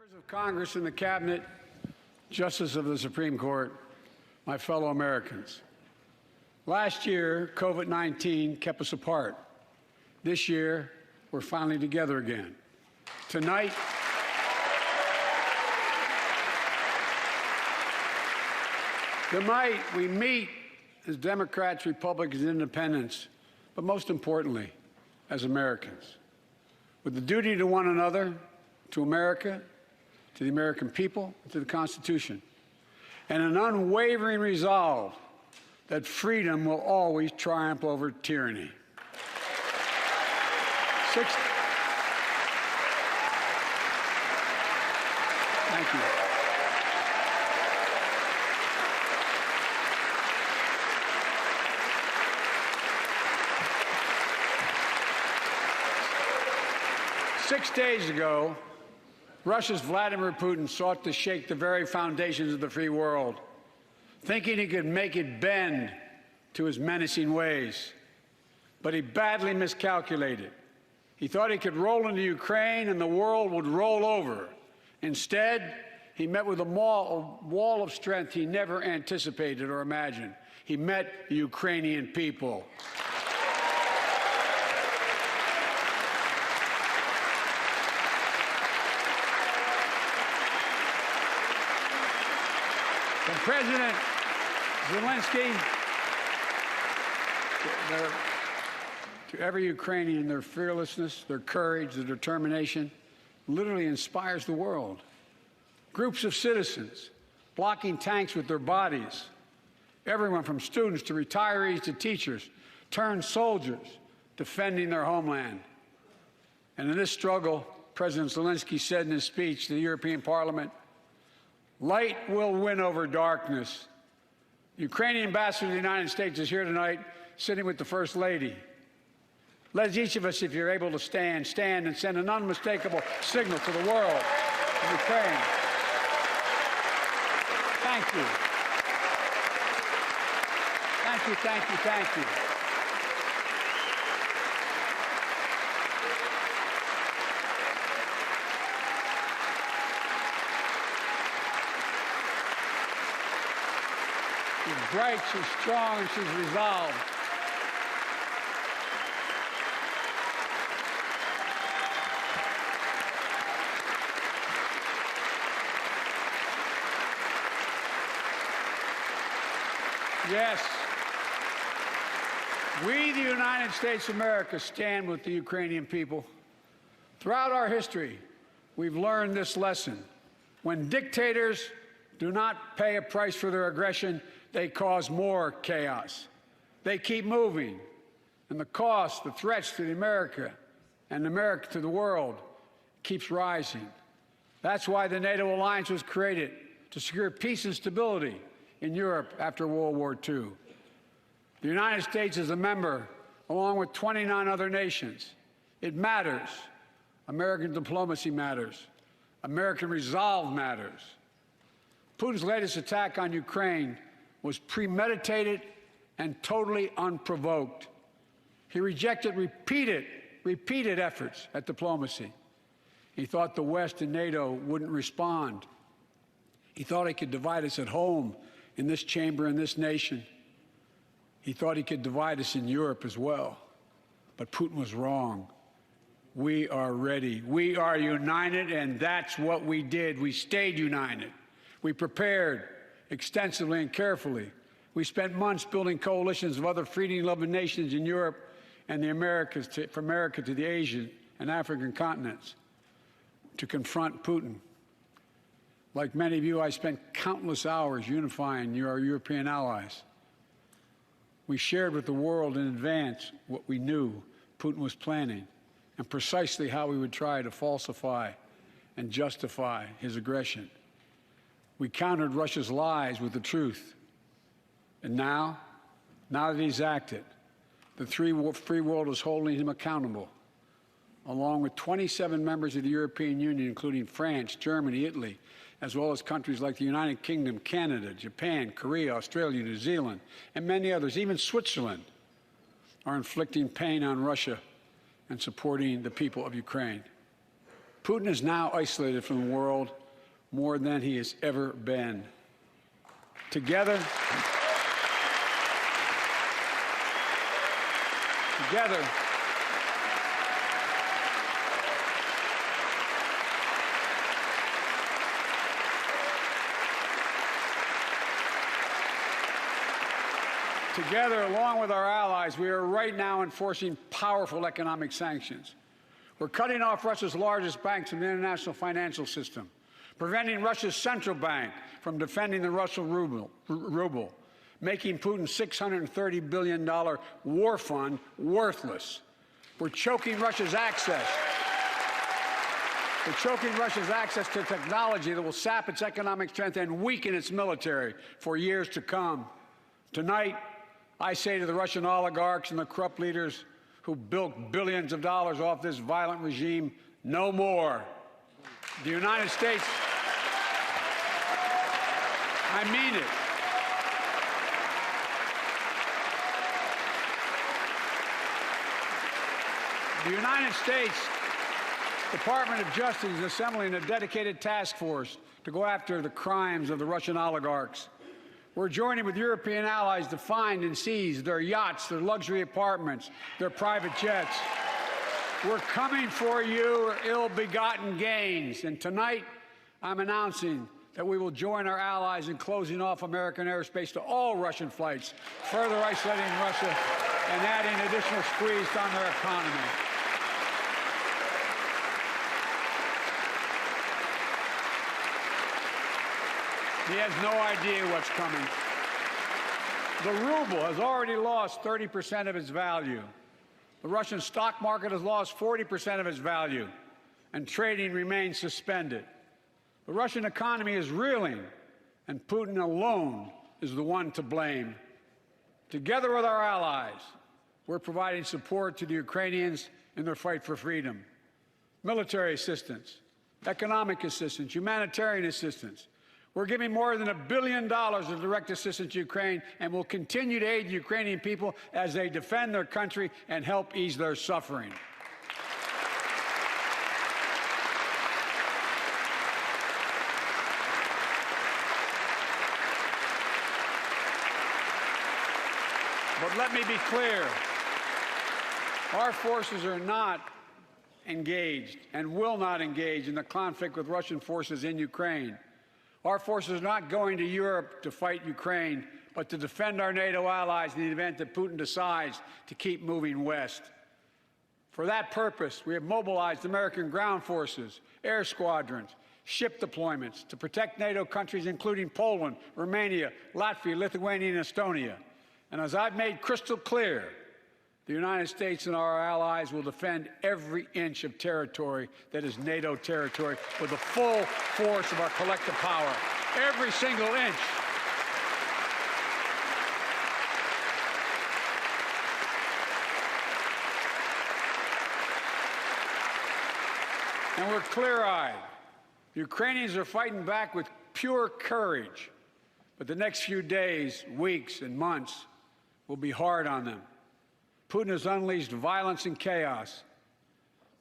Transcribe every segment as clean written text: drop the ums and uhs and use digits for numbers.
Members of Congress and the Cabinet, Justices of the Supreme Court, my fellow Americans. Last year, COVID-19 kept us apart. This year, we're finally together again. Tonight, we meet as Democrats, Republicans, and Independents, but most importantly, as Americans, with the duty to one another, to America, to the American people, to the Constitution, and an unwavering resolve that freedom will always triumph over tyranny. Thank you. 6 days ago, Russia's Vladimir Putin sought to shake the very foundations of the free world, thinking he could make it bend to his menacing ways. But he badly miscalculated. He thought he could roll into Ukraine and the world would roll over. Instead, he met with a wall of strength he never anticipated or imagined. He met the Ukrainian people. From President Zelensky to every Ukrainian, their fearlessness, their courage, their determination literally inspires the world. Groups of citizens blocking tanks with their bodies, everyone from students to retirees to teachers, turned soldiers defending their homeland. And in this struggle, President Zelensky said in his speech to the European Parliament, "Light will win over darkness." The Ukrainian ambassador to the United States is here tonight, sitting with the First Lady. Let each of us, if you're able to stand and send an unmistakable signal to the world of Ukraine. Thank you. Thank you, thank you, thank you. She's bright, she's strong, she's resolved. Yes, we, the United States of America, stand with the Ukrainian people. Throughout our history, we've learned this lesson. When dictators do not pay a price for their aggression, they cause more chaos. They keep moving, and the cost, the threats to America and America to the world keeps rising. That's why the NATO alliance was created, to secure peace and stability in Europe after World War II. The United States is a member, along with 29 other nations. It matters. American diplomacy matters. American resolve matters. Putin's latest attack on Ukraine was premeditated and totally unprovoked. He rejected repeated efforts at diplomacy. He thought the West and NATO wouldn't respond. He thought he could divide us at home, in this chamber, in this nation. He thought he could divide us in Europe as well. But Putin was wrong. We are ready. We are united, and that's what we did. We stayed united. We prepared extensively and carefully. We spent months building coalitions of other freedom-loving nations in Europe and the Americas, from America to the Asian and African continents, to confront Putin. Like many of you, I spent countless hours unifying our European allies. We shared with the world in advance what we knew Putin was planning and precisely how we would try to falsify and justify his aggression. We countered Russia's lies with the truth. And now that he's acted, the free world is holding him accountable, along with 27 members of the European Union, including France, Germany, Italy, as well as countries like the United Kingdom, Canada, Japan, Korea, Australia, New Zealand, and many others. Even Switzerland are inflicting pain on Russia and supporting the people of Ukraine. Putin is now isolated from the world more than he has ever been. Together, along with our allies, we are right now enforcing powerful economic sanctions. We're cutting off Russia's largest banks in the international financial system, preventing Russia's central bank from defending the Russian ruble, making Putin's $630 billion war fund worthless. We're choking Russia's access. To technology that will sap its economic strength and weaken its military for years to come. Tonight, I say to the Russian oligarchs and the corrupt leaders who built billions of dollars off this violent regime, no more. The United States, I mean it. The United States Department of Justice is assembling a dedicated task force to go after the crimes of the Russian oligarchs. We're joining with European allies to find and seize their yachts, their luxury apartments, their private jets. We're coming for your ill-begotten gains. And tonight, I'm announcing that we will join our allies in closing off American airspace to all Russian flights, further isolating Russia and adding additional squeeze on their economy. He has no idea what's coming. The ruble has already lost 30% of its value. The Russian stock market has lost 40% of its value, and trading remains suspended. The Russian economy is reeling, and Putin alone is the one to blame. Together with our allies, we're providing support to the Ukrainians in their fight for freedom. Military assistance, economic assistance, humanitarian assistance. We're giving more than $1 billion of direct assistance to Ukraine, and will continue to aid the Ukrainian people as they defend their country and help ease their suffering. But let me be clear. Our forces are not engaged and will not engage in the conflict with Russian forces in Ukraine. Our forces are not going to Europe to fight Ukraine, but to defend our NATO allies in the event that Putin decides to keep moving west. For that purpose, we have mobilized American ground forces, air squadrons, ship deployments to protect NATO countries, including Poland, Romania, Latvia, Lithuania, and Estonia. And as I've made crystal clear, the United States and our allies will defend every inch of territory that is NATO territory with the full force of our collective power. Every single inch. And we're clear-eyed. The Ukrainians are fighting back with pure courage. But the next few days, weeks, and months will be hard on them. Putin has unleashed violence and chaos,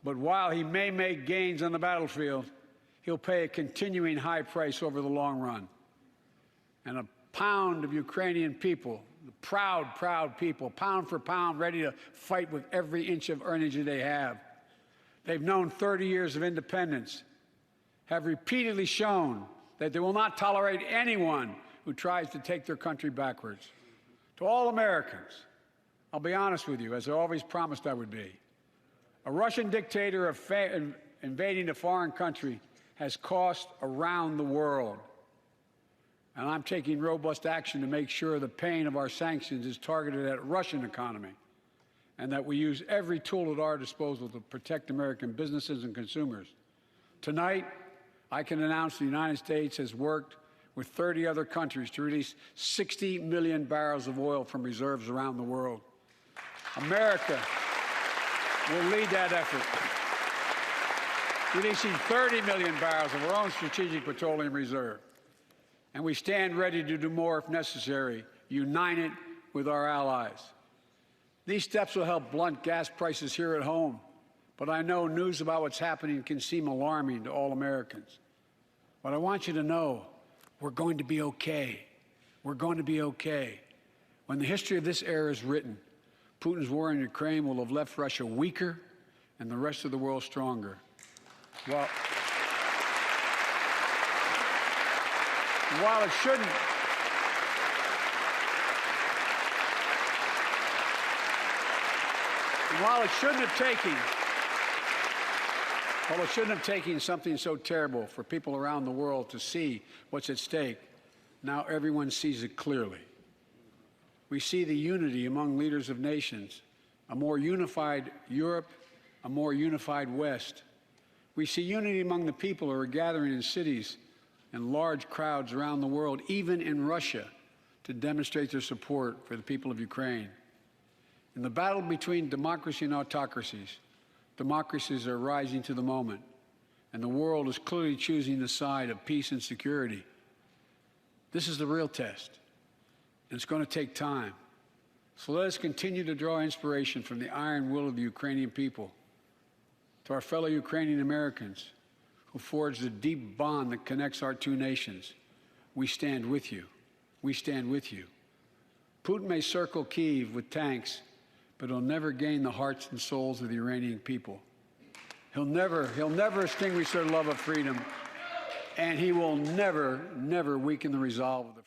but while he may make gains on the battlefield, he'll pay a continuing high price over the long run. And a pound of Ukrainian people, the proud, proud people, pound for pound, ready to fight with every inch of energy they have. They've known 30 years of independence, have repeatedly shown that they will not tolerate anyone who tries to take their country backwards. To all Americans, I'll be honest with you, as I always promised I would be. A Russian dictator invading a foreign country has cost around the world. And I'm taking robust action to make sure the pain of our sanctions is targeted at the Russian economy, and that we use every tool at our disposal to protect American businesses and consumers. Tonight, I can announce the United States has worked with 30 other countries to release 60 million barrels of oil from reserves around the world. America will lead that effort, releasing 30 million barrels of our own strategic petroleum reserve. And we stand ready to do more if necessary, united with our allies. These steps will help blunt gas prices here at home, but I know news about what's happening can seem alarming to all Americans. But I want you to know we're going to be okay. We're going to be okay. When the history of this era is written, Putin's war in Ukraine will have left Russia weaker and the rest of the world stronger. Well, while it shouldn't have taken something so terrible for people around the world to see what's at stake, now everyone sees it clearly. We see the unity among leaders of nations, a more unified Europe, a more unified West. We see unity among the people who are gathering in cities and large crowds around the world, even in Russia, to demonstrate their support for the people of Ukraine. In the battle between democracy and autocracies, democracies are rising to the moment, and the world is clearly choosing the side of peace and security. This is the real test, and it's going to take time. So let us continue to draw inspiration from the iron will of the Ukrainian people. To our fellow Ukrainian Americans who forged the deep bond that connects our two nations, we stand with you. We stand with you. Putin may circle Kyiv with tanks, but he'll never gain the hearts and souls of the Iranian people. He'll never extinguish their love of freedom, and he will never weaken the resolve of the